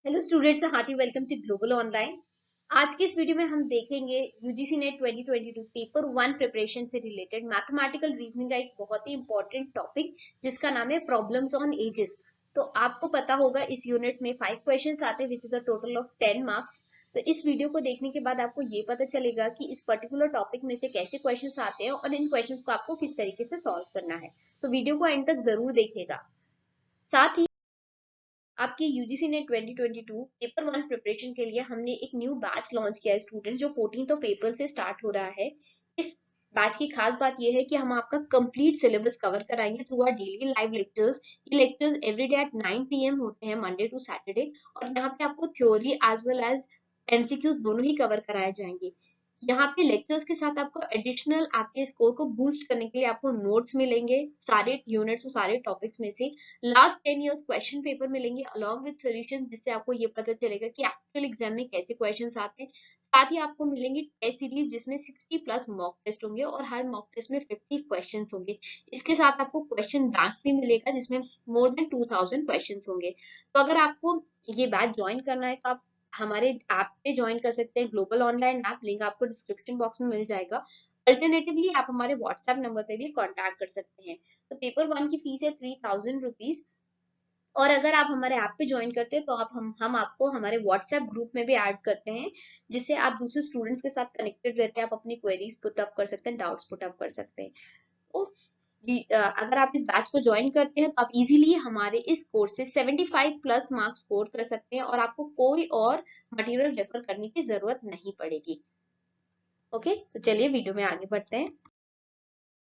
Hello students, hearty welcome to global online. आज के इस वीडियो में हम देखेंगे UGC net 2022 paper one preparation से रिलेटेड मैथमेटिकल रीजनिंग का एक बहुत ही इंपॉर्टेंट टॉपिक जिसका नाम है प्रॉब्लम्स ऑन एजेस। तो आपको पता होगा इस यूनिट में 5 क्वेश्चंस आते हैं which is a total of 10 marks. तो इस वीडियो को देखने के बाद आपको ये पता चलेगा कि इस पर्टिकुलर टॉपिक में से कैसे क्वेश्चंस आते हैं और इन क्वेश्चंस को आपको किस तरीके से सॉल्व करना है। तो वीडियो को एंड तक जरूर देखिएगा। साथ ही आपके यूजीसी ने 2022 पेपर वन प्रिपरेशन के लिए हमने एक न्यू बैच लॉन्च किया है स्टूडेंट, जो 14 अप्रैल से स्टार्ट हो रहा है। इस बैच की खास बात यह है कि हम आपका कंप्लीट सिलेबस कवर कराएंगे through our daily live lectures. ये लेक्चर्स एवरीडे एट 9 PM होते हैं, मंडे टू सैटरडे। और यहाँ पे आपको theory as well as MCQs दोनों ही कवर कराए जाएंगे। यहाँ पे लेक्चर्स के साथ आपको एडिशनल आपके स्कोर को बूस्ट करने के लिए आपको नोट्स मिलेंगे सारे यूनिट्स और सारे टॉपिक्स में से। लास्ट 10 years क्वेश्चन पेपर मिलेंगे अलॉन्ग विद सॉल्यूशंस, जिससे आपको ये पता चलेगा कि एक्चुअल एग्जाम में कैसे क्वेश्चंस आते हैं। साथ ही आपको मिलेंगे टेस्ट सीरीज जिसमें 60+ मॉक टेस्ट होंगे और हर मॉक टेस्ट में 50 क्वेश्चंस होंगे। इसके साथ आपको क्वेश्चन बैंक भी मिलेगा जिसमें मोर देन 2000 क्वेश्चंस होंगे। तो अगर आपको ये बैच ज्वाइन करना है तो आप हमारे ऐप पे ज्वाइन कर सकते हैं, ग्लोबल ऑनलाइन ऐप, लिंक आपको डिस्क्रिप्शन बॉक्स में मिल जाएगा। अल्टरनेटिवली आप हमारे व्हाट्सएप नंबर पे भी कांटेक्ट कर सकते हैं। तो पेपर वन की फीस है 3000 रुपीज। और अगर आप हमारे ऐप पे ज्वाइन करते हैं तो आप हम आपको हमारे व्हाट्सएप ग्रुप में भी ऐड करते हैं, जिससे आप दूसरे स्टूडेंट्स के साथ कनेक्टेड रहते हैं। आप अपनी क्वेरीज पुट अप कर सकते हैं, डाउट्स पुट अप कर सकते हैं। तो अगर आप इस बैच को ज्वाइन करते हैं तो आप इजीली हमारे इस कोर्स से 75+ मार्क्स स्कोर कर सकते हैं और आपको कोई और मटेरियल रेफर करने की जरूरत नहीं पड़ेगी। ओके, तो चलिए वीडियो में आगे बढ़ते हैं।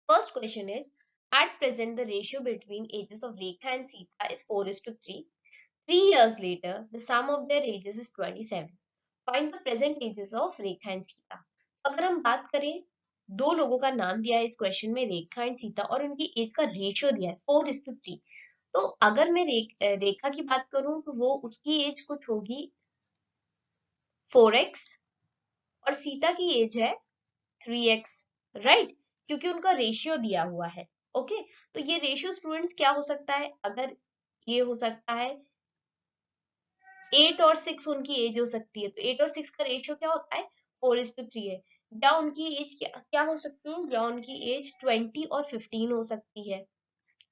First question is, at present the ratio between ages of Rekha and Sita is 4:3. 3 years later, the sum of their ages is 27. Find the present ages of Rekha and Sita. अगर हम बात करें, दो लोगों का नाम दिया है इस क्वेश्चन में, रेखा एंड सीता, और उनकी एज का रेशियो दिया है 4:3। तो अगर मैं रेखा की बात करूं तो वो उसकी एज कुछ होगी 4x और सीता की एज है 3x, राइट, क्योंकि उनका रेशियो दिया हुआ है। ओके, तो ये रेशियो स्टूडेंट्स क्या हो सकता है? अगर ये हो सकता है 8 और 6 उनकी एज हो सकती है, तो 8 और 6 का रेशियो क्या होता है? 4:3 है। या उनकी एज क्या क्या हो सकती है? या उनकी एज 20 और 15 हो सकती है।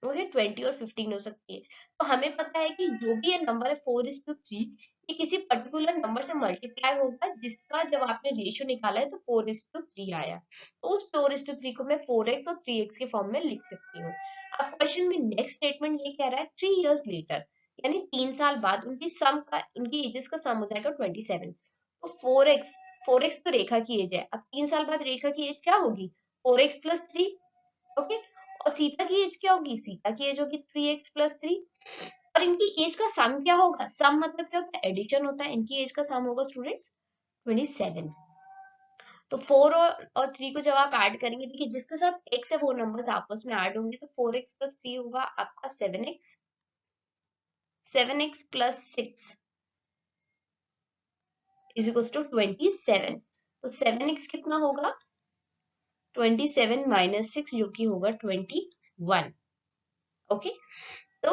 ओके, 20 और 15 हो सकती है। तो हमें पता है कि जो भी ये नंबर है 4:3, ये किसी पर्टिकुलर नंबर से मल्टीप्लाई होगा जिसका जब आपने रेशियो निकाला है तो 4:3 आया। तो उस 4:3 को मैं 4x और 3x के फॉर्म में लिख सकती हूँ। अब क्वेश्चन में नेक्स्ट स्टेटमेंट ये कह रहा है 3 years लेटर, यानी 3 साल बाद उनकी एजेस का सम हो जाएगा 27। तो 4x तो रेखा की एज है। अब 3 साल बाद रेखा की एज क्या होगी? 4x+3। ओके, और सीता की एज क्या होगी? सीता की एज होगी 3x+3। और इनकी एज का सम क्या होगा? सम मतलब क्या होता है? एडिशन होता है। इनकी एज का सम होगा स्टूडेंट्स 27। तो 4 और 3 को जब आप ऐड करेंगे, देखिए जिसके साथ x है वो नंबर्स आपस में ऐड होंगे, तो 4x+3 होगा आपका 7x, 7x+6 is equal to 27। तो 7x कितना होगा? 27 माइनस 6, जो कि होगा 21। ओके, तो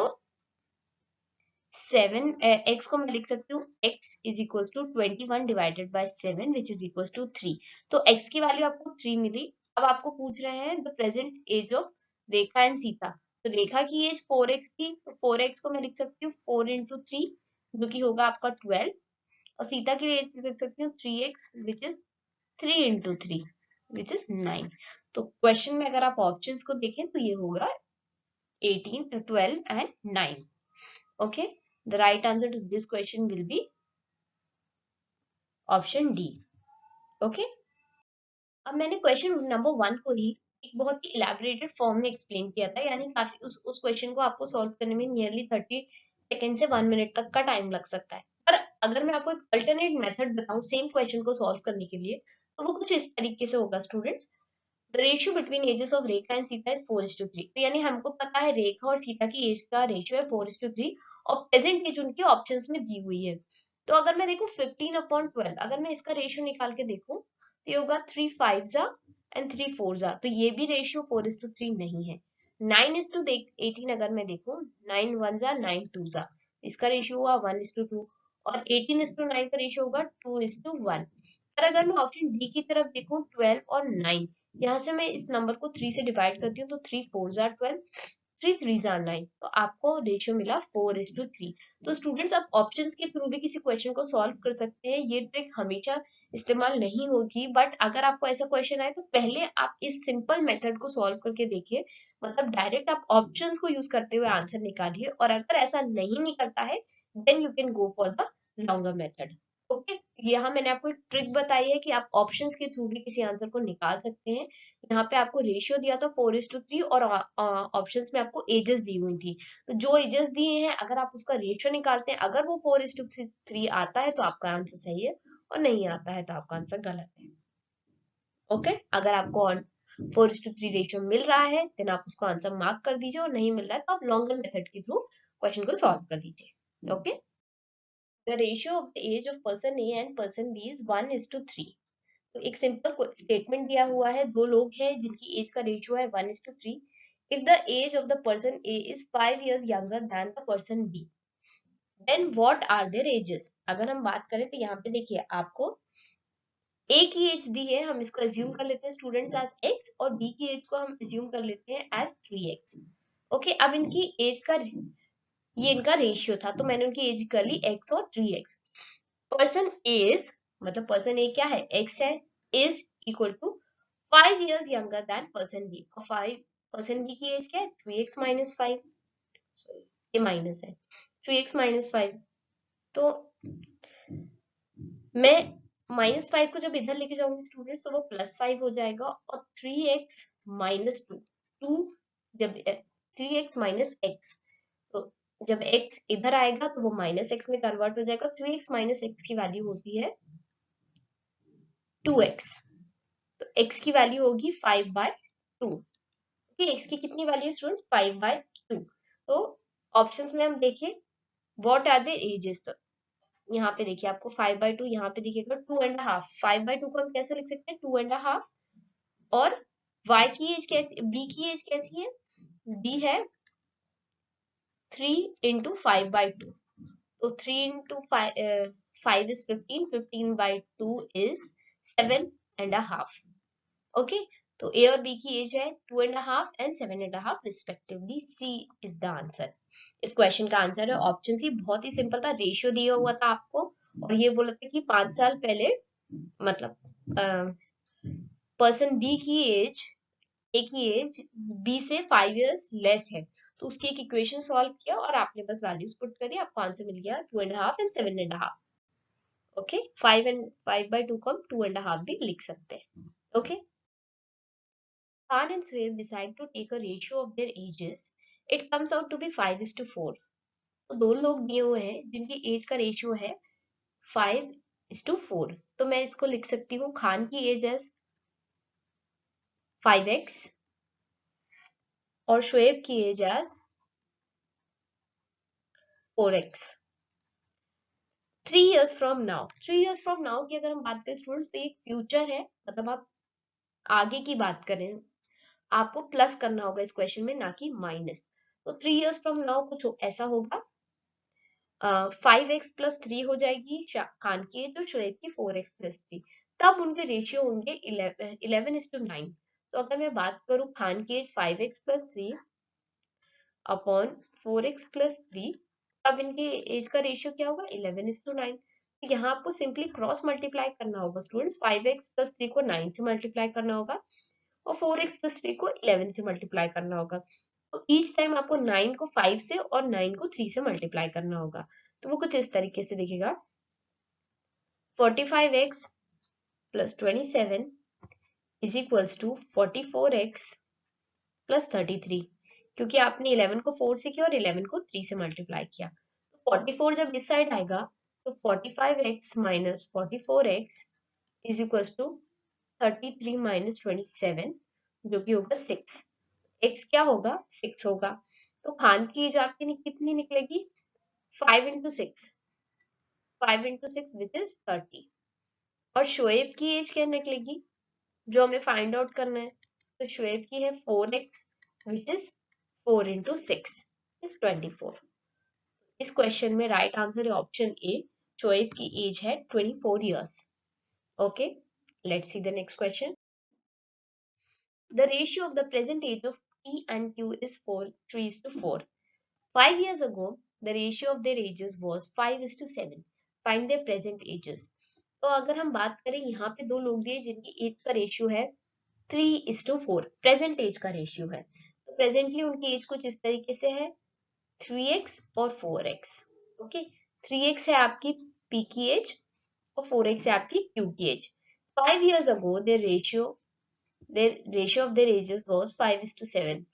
7x को मैं लिख सकती हूँ x is equal to 21 divided by 7 which is equal to 3। तो x की वैल्यू आपको 3 मिली। अब आपको पूछ रहे हैं the present age of Rekha and Sita. तो रेखा की एज 4x थी, तो 4x को मैं लिख सकती हूँ 4 इंटू 3, जो कि होगा आपका 12। और सीता की एज लिख सकती हूँ 3x which is 3 into 3 which is 9। तो क्वेश्चन में अगर आप ऑप्शंस को देखें तो ये होगा 18, 12 and 9। Okay, the right answer to this question will be option D. Okay, अब मैंने क्वेश्चन नंबर 1 को ही एक बहुत ही इलेबोरेटेड फॉर्म में एक्सप्लेन किया था, यानी काफी उस क्वेश्चन को आपको सॉल्व करने में नियरली 30 सेकेंड से 1 मिनट तक का टाइम लग सकता है। पर अगर मैं आपको एक अल्टरनेट मेथड बताऊं सेम क्वेश्चन को सॉल्व करने के लिए, तो वो कुछ इस तरीके से होगा students. The ratio between ages of Rekha and Sita is 4:3। तो यानी हमको पता है रेखा और सीता की एज का रेशियो है 4:3 और प्रेजेंट एज उनके ऑप्शंस में दी हुई है। तो अगर मैं देखूं 15/12, अगर मैं इसका रेशियो निकाल के देखूं तो ये होगा 3 5 एंड 3 4 तो ये भी रेशियो 4:3 नहीं है। 9:18 अगर मैं देखूं, 9 1 9 2 इसका रेशियो हुआ 1:2। और 18:9 का रेशियो होगा 2:1। और अगर मैं ऑप्शन डी की तरफ देखूं 12 और 9, यहाँ से मैं इस नंबर को 3 से डिवाइड करती हूँ तो 3 4 जार 12, 3 3 जार 9, तो आपको रेशियो मिला 4:3। तो स्टूडेंट्स आप ऑप्शंस के थ्रू भी किसी क्वेश्चन को सॉल्व कर सकते हैं। ये ट्रिक हमेशा इस्तेमाल नहीं होगी, बट अगर आपको ऐसा क्वेश्चन आए तो पहले आप इस सिंपल मेथड को सॉल्व करके देखिए, मतलब डायरेक्ट आप ऑप्शंस को यूज करते हुए आंसर निकालिए। और अगर ऐसा नहीं निकलता है then you can go for the longer method. Okay, यहाँ मैंने आपको एक ट्रिक बताई है कि आप ऑप्शंस के थ्रू भी किसी आंसर को निकाल सकते हैं। यहाँ पे आपको रेशियो दिया था 4:3 और ऑप्शंस में आपको एजेस दी हुई थी, तो जो एजेस दिए हैं अगर आप उसका रेशियो निकालते हैं, अगर वो 4:3 आता है तो आपका आंसर सही है, और नहीं आता है तो आपका आंसर गलत है। ओके, अगर आपको 4:3 रेशियो मिल रहा है देन आप उसको आंसर मार्क कर दीजिए, और नहीं मिल रहा है तो आप लॉन्गर मेथड के थ्रू क्वेश्चन को सॉल्व कर लीजिए। Okay, the ratio of the age of person A and person B is 1:3। तो एक सिंपल स्टेटमेंट दिया हुआ है, दो लोग हैं जिनकी एज का रेशियो है 1:3। If the age of the person A is 5 years younger than the person B, then what are their ages? अगर हम बात करें तो यहाँ पे देखिए आपको ए की एज दी है, हम इसको एज्यूम कर लेते हैं स्टूडेंट्स एज एक्स, और बी की एज को हम एज्यूम कर लेते हैं एज 3x। ओके, अब इनकी एज का ये इनका रेशियो था, तो मैंने उनकी एज कर ली x और 3x। पर्सन इज, मतलब पर्सन ए क्या है, x है, is equal to 5 years younger than person B, और 5 पर्सन बी की एज क्या है 3x माइनस 5, ये माइनस है 3x माइनस 5, तो मैं -5 को जब इधर लेके जाऊंगी स्टूडेंट्स तो वो +5 हो जाएगा, और 3x माइनस 2, जब 3x माइनस x, तो जब x इधर आएगा तो वो माइनस x में कन्वर्ट हो जाएगा। 3x माइनस x की वैल्यू होती है 2x, तो x की वैल्यू होगी 5/2। ओके, x की कितनी वैल्यू स्टूडेंट्स 5/2। तो ऑप्शंस में हम देखें व्हाट आर द एजेस, तो यहाँ पे देखिए आपको 5/2, यहाँ पे देखिएगा 2.5, 5/2 को हम कैसे लिख सकते हैं 2.5, और y की एज कैसी, b की एज कैसी है, b है 3 into 5/2, तो 3 into 5 is 15, 15/2 is 7.5। ओके, तो ए और बी की एज है 2.5 and 7.5 respectively. C is the answer. इस क्वेश्चन का आंसर है ऑप्शन सी। बहुत ही सिंपल था, रेशियो दिया हुआ था आपको, और ये बोला था कि 5 साल पहले, मतलब पर्सन बी की एज, ए की एज बी से 5 years लेस है, तो उसकी एक इक्वेशन सॉल्व किया और आपने बस वैल्यूज पुट करी, आपको आंसर मिल गया 2.5 and 7.5। ओके, 5/2 को हम 2.5 भी लिख सकते हैं। Okay, Khan and Sohaib decide to take a ratio of their ages. It comes out to be 5:4। तो दो लोग दिए हुए हैं जिनकी एज का रेशियो है 5:4, तो मैं इसको लिख सकती हूँ खान की एज एज 5x और शोएब की age as 4x। 3 years from now, 3 years from now की अगर हम बात करें स्टूडेंट्स तो एक फ्यूचर है, मतलब आप आगे की बात करें, आपको प्लस करना होगा इस क्वेश्चन में, ना कि माइनस। तो 3 years from now कुछ ऐसा होगा, 5x + 3 हो जाएगी खान की एज, और शोएब की 4x + 3, तब उनके रेशियो होंगे 11:9। तो अगर मैं बात करूं खान की एज 5x + 3 अपॉन 4x + 3, तब इनके एज का रेशियो क्या होगा 11:9। तो यहाँ आपको सिंपली क्रॉस मल्टीप्लाई करना होगा स्टूडेंट्स, 5x + 3 को 9 से मल्टीप्लाई करना होगा, और 4x + 3 को 11 से मल्टीप्लाई करना होगा। तो ईच टाइम आपको 9 को 5 से और 9 को 3 से मल्टीप्लाई करना होगा। तो वो कुछ इस तरीके से दिखेगा, 45x + 27 is equals to 44x + 33, क्योंकि आपने 11 को 4 से किया और 11 को 3 से मल्टीप्लाई किया। तो 44 जब इस साइड आएगा तो 45x - 44x is equals to 33 - 27, जो कि होगा 6। x क्या होगा 6 होगा, तो खान की एज आपकी कितनी निकलेगी 5 × 6, 5 × 6 विच इज 30, और शोएब की एज क्या निकलेगी जो हमें फाइंड आउट करना है, तो शोएब की है 4x विच इज 4 × 6 इज 24। इस क्वेश्चन में राइट आंसर है ऑप्शन ए, शोएब की एज है 24 years. Okay, let's see the next question. The ratio of the present age of P and Q is 3:4. 5 years ago, the ratio of their ages was 5:7. Find their present ages. तो अगर हम बात करें, यहाँ पे दो लोग दिए जिनकी एज का रेशियो है 3:4, प्रेजेंट एज का रेशियो है. तो प्रेजेंटली उनकी एज कुछ इस तरीके से है 3x और 4x. ओके, 3x है आपकी P की एज और 4x है आपकी Q की as. 5 years ago their ratio of their ages was 5:7.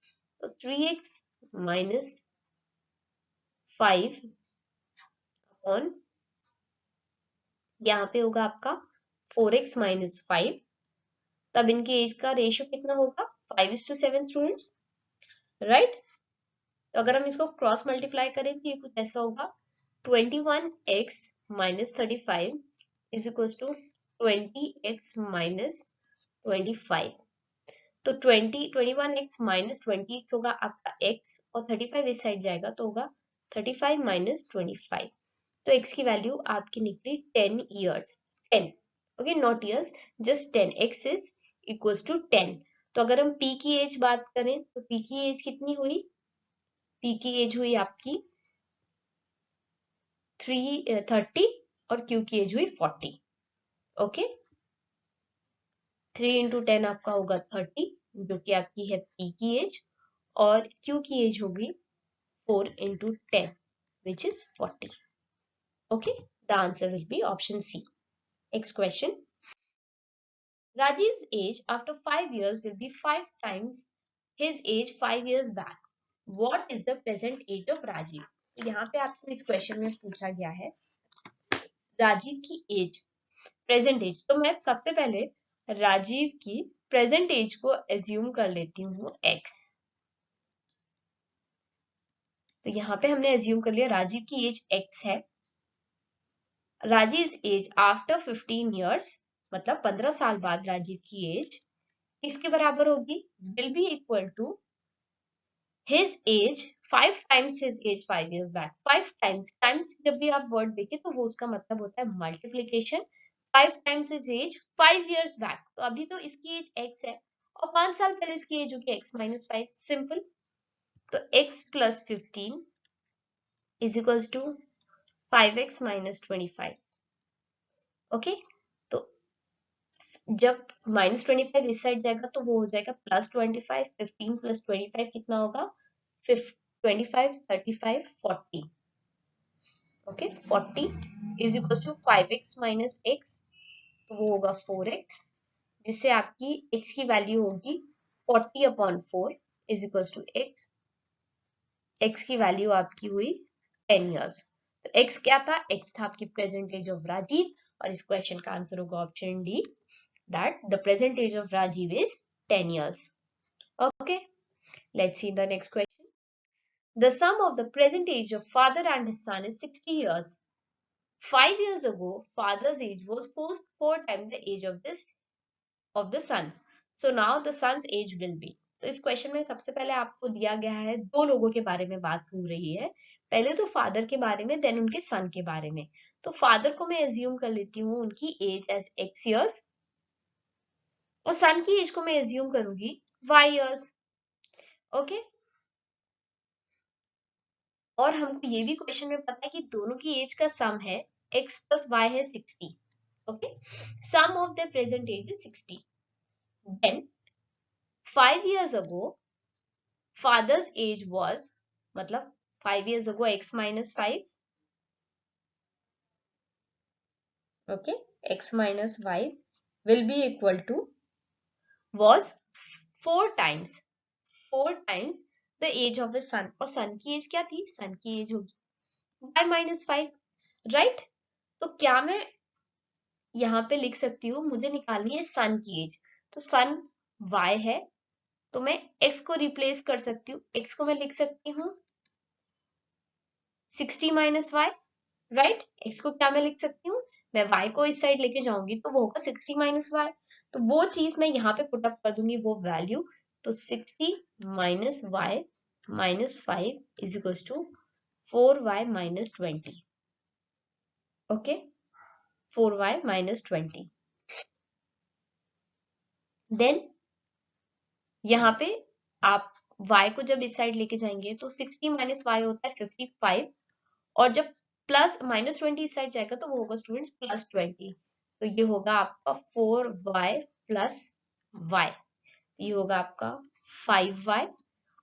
तो 3x minus 5 अपॉन यहाँ पे होगा आपका 4x minus 5. तब इनकी एज का रेशियो कितना होगा 5:7 स्टूडेंट्स, राइट. तो अगर हम इसको क्रॉस मल्टीप्लाई करें तो ये कुछ ऐसा होगा 21x minus 35 is equals to 20x minus 25. तो 21x minus 20x होगा आपका x और 35 इस साइड जाएगा तो होगा 35 minus 25. तो x की वैल्यू आपकी निकली 10 years. 10, okay, not years, just 10. x is equals to 10. तो अगर हम p की एज बात करें तो p की एज कितनी हुई, p की एज हुई आपकी 30 और q की एज हुई 40. ओके, 3 into 10 आपका होगा 30 जो कि आपकी है p की एज, और q की एज होगी 4 into 10 which is 40. Okay, the answer will be option C. Next question. Rajiv's age after 5 years will be 5 times his age 5 years back. What is the present age of Rajiv? यहाँ पे आपको इस question में पूछा गया है राजीव की as, present as. तो मैं सबसे पहले राजीव की प्रेजेंट एज को एज्यूम कर लेती हूँ x. तो यहाँ पे हमने एज्यूम कर लिया राजीव की एज x है. राजीव एज आफ्टर 15 years, मतलब 15 साल बाद राजीव की एज किसके बराबर होगी, will be equal to his age 5 times his age 5 years back. 5 times जब भी आप वर्ड देखें तो वो उसका मतलब होता है multiplication. 5 times his age 5 years back. तो अभी तो इसकी एज x है और 5 साल पहले इसकी एज होगी x minus 5. सिंपल. तो x plus 15 is equals to 5x minus 25. Okay, तो जब -25 इस साइड जाएगा तो वो हो जाएगा +25. 15 plus 25 कितना होगा 25, 35, 40. Okay, 40 is equal to 5x minus x, तो वो होगा 4x, जिससे आपकी x की वैल्यू होगी 40/4 is equal to x. x की वैल्यू आपकी हुई 10 years. तो x क्या था, x था आपकी प्रेजेंट एज ऑफ राजीव, और इस क्वेश्चन का आंसर होगा option D, that the present age of Rajiv is 10 years. Okay, let's see the next question. The sum of the present age of father and his son is 60 years. 5 years ago, father's age was 4 times the age of the son. So now the son's age will be. तो इस question में सबसे पहले आपको दिया गया है दो लोगों के बारे में बात हो रही है. पहले तो फादर के बारे में, देन उनके सन के बारे में. तो फादर को मैं एज्यूम कर लेती हूँ उनकी एज एज x years, और सन की एज को मैं एज्यूम करूंगी y years. ओके, और हमको ये भी क्वेश्चन में पता है कि दोनों की एज का सम है x plus y है 60. Okay, sum of the present age is 60. Then 5 years ago father's age was, मतलब 5 years ago x minus 5. Okay, x minus 5 will be equal to was 4 times the age of the sun. और सन की age क्या थी, सन की age होगी y minus 5, right. तो क्या मैं यहाँ पे लिख सकती हूँ, मुझे निकालनी है सन की एज, तो सन y है, तो मैं x को रिप्लेस कर सकती हूँ. x को मैं लिख सकती हूँ 60 minus y, राइट. x को क्या मैं लिख सकती हूँ, मैं y को इस साइड लेके जाऊंगी तो वो होगा 60 minus y. तो वो चीज मैं यहाँ पे पुट अप कर दूंगी, वो वैल्यू. तो 60 minus y minus 5 is equals to 4y minus 20. Okay, 4y minus 20। Then यहाँ पे आप y को जब इस साइड लेके जाएंगे तो 60 माइनस y होता है 55, और जब प्लस माइनस 20 इस साइड जाएगा तो वो होगा स्टूडेंट्स प्लस 20। तो ये होगा आपका 4y प्लस y, ये होगा आपका 5y,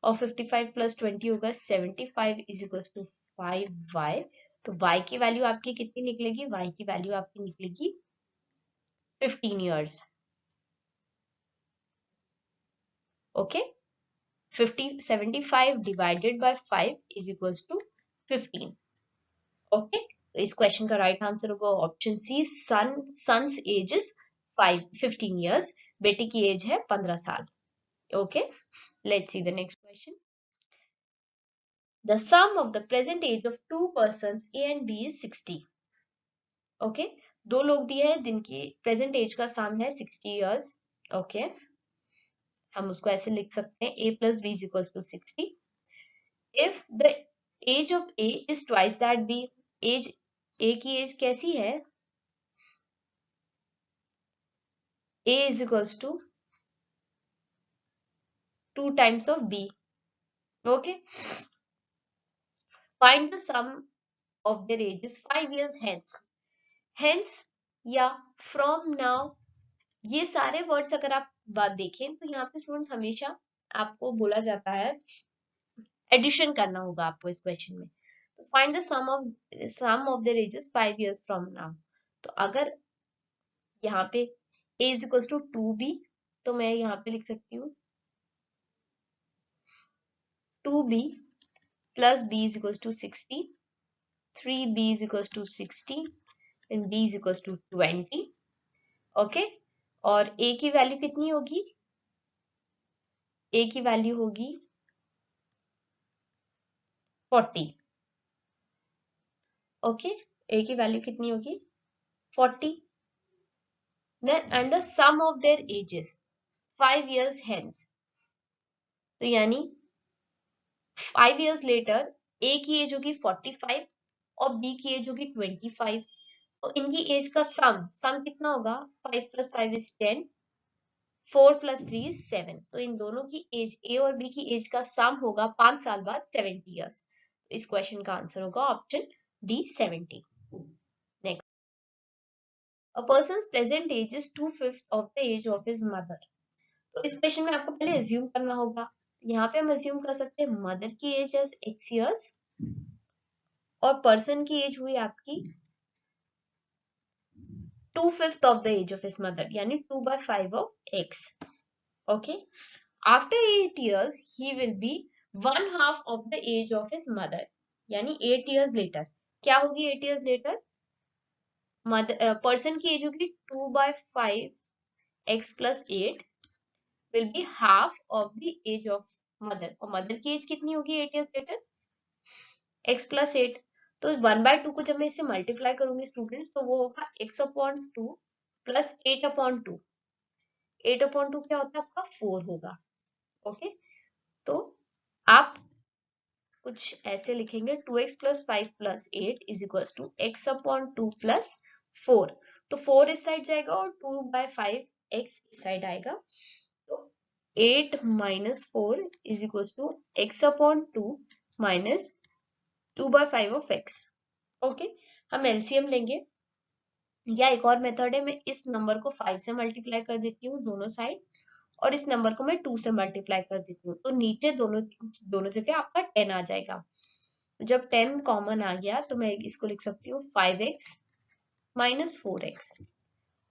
और 55 प्लस 20 होगा 75 इज इक्वल टू 5y। तो y की वैल्यू आपकी कितनी निकलेगी? y की वैल्यू आपकी निकलेगी 15 years। Okay, 75 divided by 5 is equal to 15। Okay, तो इस क्वेश्चन का राइट आंसर होगा option C, son's age is 15 years, बेटी की एज है 15 साल। Okay, let's see the next question. The sum of the present age of two persons A and B is 60. Okay, दो लोग दिए हैं जिनकी प्रेजेंट एज का सम है 60 years। ओके, हम उसको ऐसे लिख सकते हैं A plus B is equals to 60. If the age of A is twice that B, age A की एज कैसी है? A is equals to 2 times of B. Okay, find the sum of their ages 5 years hence. Hence या from now, ये सारे words अगर आप बात देखें तो यहाँ पे स्टूडेंट्स हमेशा आपको बोला जाता है एडिशन करना होगा आपको इस क्वेश्चन में। तो find the sum of their ages 5 years from now. तो अगर यहाँ पे a is equal to 2b, तो मैं यहाँ पे लिख सकती हूँ 2b plus b is equal to 60, 3b is equal to 60 and b is equal to 20। Okay, और a की वैल्यू कितनी होगी? a की वैल्यू होगी 40। ओके, a की वैल्यू कितनी होगी? 40। Then and the sum of their ages 5 years hence, तो यानी 5 years later A की एज होगी 45 और B की एज होगी 25। तो इनकी एज का सम कितना होगा? 5 plus 5 is 10, 4 plus 3 is 7। तो इन दोनों की एज, A और B की एज का सम होगा 5 साल बाद 70 years। तो इस क्वेश्चन का आंसर होगा option D 70। Next, a person's present age is 2/5 of the age of his mother. तो इस क्वेश्चन में आपको पहले अज्यूम करना होगा। यहाँ पे हम अज्यूम कर सकते हैं मदर की एज एज x years और पर्सन की एज हुई आपकी 2/5 of the age of his mother, यानी 2/5 of x। Okay, after 8 years he will be 1/2 of the age of his mother, यानी 8 years लेटर क्या होगी? 8 years लेटर मदर पर्सन की age होगी 2/5 x plus 8 will be half of the age of mother, और mother की as कितनी होगी 8 years later? x plus 8। तो 1/2 को जब मैं इससे मल्टीप्लाई करूंगी स्टूडेंट्स, तो वो होगा x upon 2 plus 8 upon 2। 8 upon 2 क्या होता है आपका? 4 होगा। ओके, तो आप कुछ ऐसे लिखेंगे 2x plus 5 plus 8 is equals to x upon 2 plus 4। तो 4 इस साइड जाएगा और 2/5 x इस साइड आएगा। तो 8 minus 4 is equals to x upon 2 minus 2/5 of x। Okay, हम एलसीएम लेंगे, या एक और मेथड है, मैं इस नंबर को 5 से मल्टीप्लाई कर देती हूँ दोनों साइड, और इस नंबर को मैं 2 से मल्टीप्लाई कर देती हूँ, तो नीचे दोनों जगह आपका 10 आ जाएगा। जब 10 कॉमन आ गया तो मैं इसको लिख सकती हूँ 5x माइनस 4x,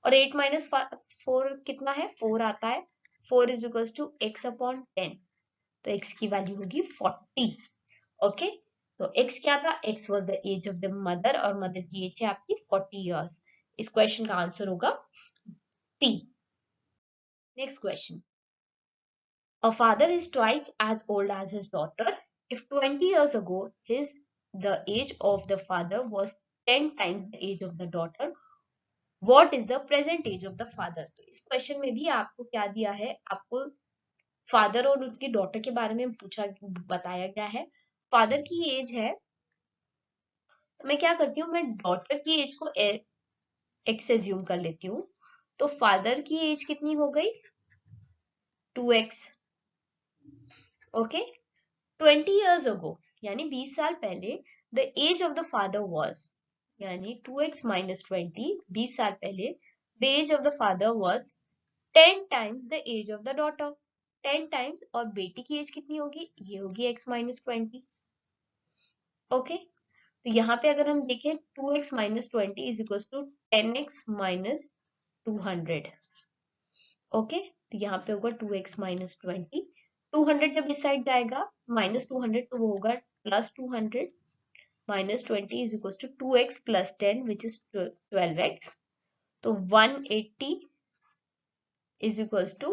और 8 माइनस 4 कितना है? 4 आता है। 4 is equal to x upon 10, तो x की वैल्यू होगी 40। ओके, तो x क्या था? x was the age of the mother, और मदर की एज है आपकी 40 years। इस क्वेश्चन का आंसर होगा T। Next question, a father is twice as old as his daughter. If 20 years ago the age of the father was 10 times the age of the daughter, what is the present age of the father? तो इस question में भी आपको क्या दिया है? आपको father और उसकी डॉटर के बारे में बताया गया है। फादर की एज है, मैं क्या करती हूँ, मैं डॉटर की एज को एक्स एज्यूम कर लेती हूँ। तो फादर की एज कितनी हो गई, 2x। ओके, 20 years ago यानी 20 साल पहले, the age of the father was, यानी 2x माइनस 20, 20 साल पहले the age of the father was 10 times the age of the daughter, 10 times, और बेटी की एज कितनी होगी, ये होगी x माइनस 20। ओके, तो यहाँ पे अगर हम देखें 2x minus 20 is equal to 10x minus 200। Okay, तो यहाँ पे होगा 2x माइनस 20, 200 जब इस साइड जाएगा माइनस 200 तो वो होगा plus 200, minus 20 is equal to 2x plus 10 which is 12x। तो 180 इज इक्वल टू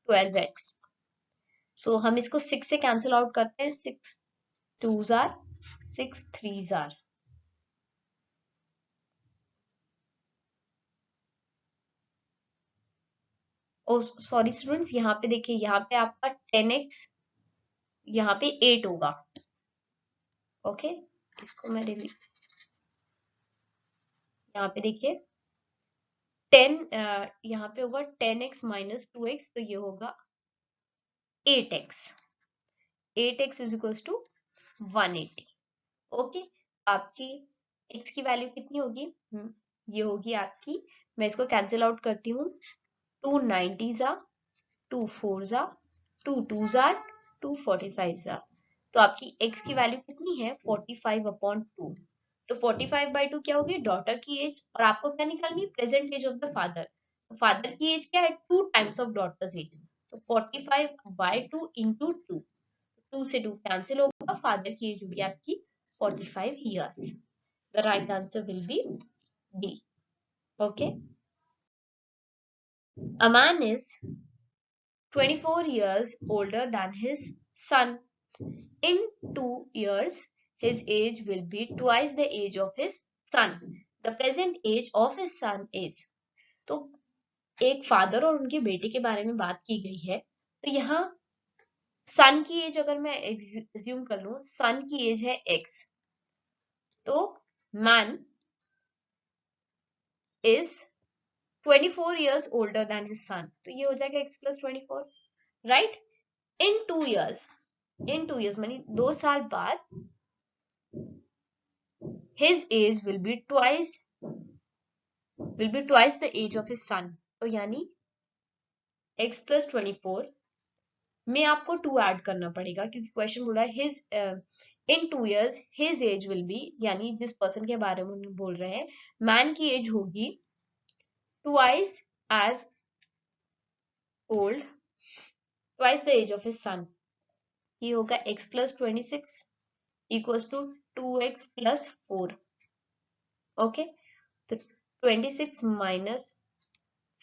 12x। सो हम इसको 6 से कैंसिल आउट करते हैं, 6 2s are 6 3s are. Oh sorry students, यहाँ पे देखिए, यहाँ पे आपका 10x, यहाँ पे 8 होगा। ओके, इसको मैं यहाँ पे देखिए 10, यहाँ पे होगा 10x माइनस 2x, तो ये होगा 8x, 8x is equal to 180। Okay, आपकी x की वैल्यू कितनी होगी, ये होगी आपकी, मैं इसको कैंसिल आउट करती हूँ, 2 90s आ, 2 4s आ, 2 2s आ, 2 45s आ। तो आपकी x की वैल्यू कितनी है, 45/2। तो 45/2 क्या होगी, डॉटर की एज, और आपको क्या निकालनी है, present age of the father. Father की एज क्या है, 2 टाइम्स ऑफ डॉटर्स एज। तो 45/2 इंटू 2, 2 से 2 कैंसिल होगा, फादर की एज होगी आपकी 45 years। The right answer will be D. Okay, a man is 24 years older than his son. In 2 years, his age will be twice the age of his son. The present age of his son is. तो एक father और उनके बेटे के बारे में बात की गई है। तो यहाँ सन की एज अगर मैं एज्यूम कर लूं, सन की एज है x, तो man is 24 years older than his son, तो ये हो जाएगा x plus 24, राइट। इन 2 years, इन 2 years मानी 2 साल बाद, his age will be twice the age of his son। तो यानी x plus 24 में आपको 2 ऐड करना पड़ेगा, क्योंकि क्वेश्चन बोला है his in 2 years his age will be, यानी जिस पर्सन के बारे में बोल रहे हैं, मैन की एज होगी twice as old, twice the age of his son। ये होगा x plus 26 equals to 2x plus 4। Okay, तो 26 minus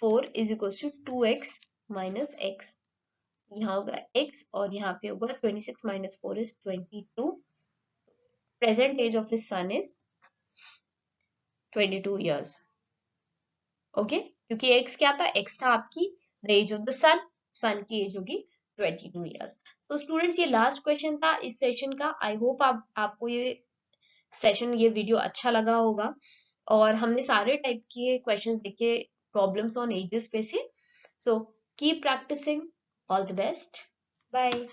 4 is equals to 2x minus x। यहाँ होगा x और यहाँ पे होगा 26 minus 4 is 22। Present age of his son is 22 years। Okay, क्योंकि x क्या था, x था आपकी द एज ऑफ द सन, सन की एज होगी 22 years। सो स्टूडेंट्स, ये लास्ट क्वेश्चन था इस सेशन का। आई होप आपको ये सेशन, ये वीडियो अच्छा लगा होगा, और हमने सारे टाइप के क्वेश्चंस देखे प्रॉब्लम्स ऑन एजेस पे से। So keep practising, all the best, bye.